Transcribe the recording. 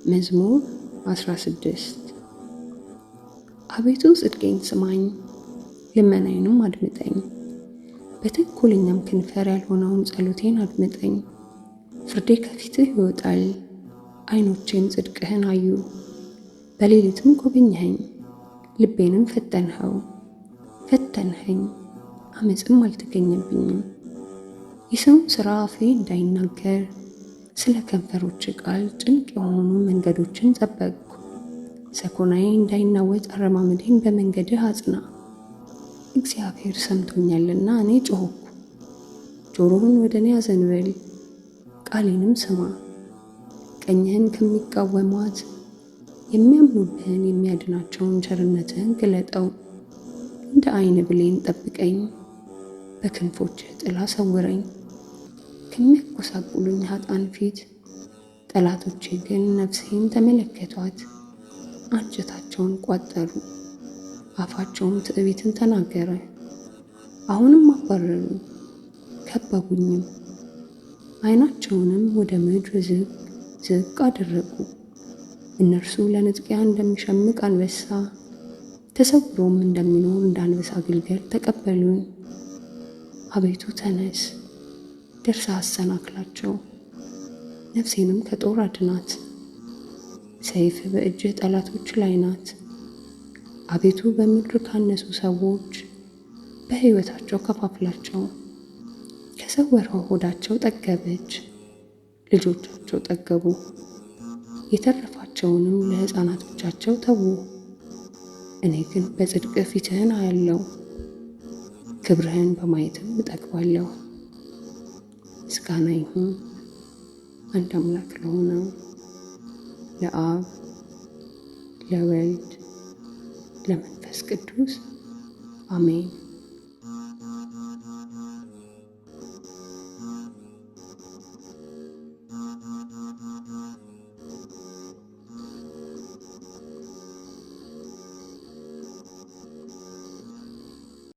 መዝሙር 16 አቤቱ ጽድቄን ስማኝ፣ ልመናዬንም አድምጠኝ። በተንኮለኛም ከንፈር ያልሆነውን ጸሎቴን አድምጠኝ። ፍርዴ ከፊትህ ይወጣል፣ ዓይኖቼም ጽድቅህን አዩ። በሌሊትም ጎበኘኸኝ፣ ልቤንም ፈተንኸኝ፣ ዓመፅም አልተገኘብኝም። የሰውን ሥራ አፌ እንዳይናገር ስለ ከንፈሮች ቃል ጭንቅ የሆኑ መንገዶችን ጠበቅኩ። ሰኮናዬ እንዳይናወጥ አረማመዴን በመንገድህ አጽና። እግዚአብሔር ሰምቶኛልና እኔ ጮኽኩ። ጆሮህን ወደ እኔ አዘንብል፣ ቃሌንም ስማ። ቀኝህን ከሚቃወሟት የሚያምኑብህን የሚያድናቸውን ቸርነትህን ግለጠው። እንደ ዓይን ብሌን ጠብቀኝ፣ በክንፎችህ ጥላ ሰውረኝ። ከሚያጎሳቁሉኝ ኃጥአን ፊት ጠላቶቼ ግን ነፍሴን ተመለከቷት። አንጀታቸውን ቋጠሩ፣ አፋቸውም ትዕቢትን ተናገረ። አሁንም አባረሩ፣ ከበቡኝም፣ ዓይናቸውንም ወደ ምድር ዝቅ አደረጉ። እነርሱ ለንጥቂያ እንደሚሸምቅ አንበሳ ተሰውሮም እንደሚኖር እንደ አንበሳ ግልገል ተቀበሉኝ። አቤቱ ተነስ፣ ደርሰህ አሰናክላቸው፣ ነፍሴንም ከጦር አድናት። ሰይፍ በእጅህ ጠላቶች ላይ ናት። አቤቱ በምድር ካነሱ ሰዎች በሕይወታቸው ከፋፍላቸው። ከሰወረው ሆዳቸው ጠገበች፣ ልጆቻቸው ጠገቡ፣ የተረፋቸውንም ለሕፃናቶቻቸው ተዉ። እኔ ግን በጽድቅ ፊትህን አያለው፣ ክብርህን በማየትም እጠግባለሁ። ምስጋና ይሁን አንድ አምላክ ለሆነው ለአብ ለወልድ ለመንፈስ ቅዱስ አሜን።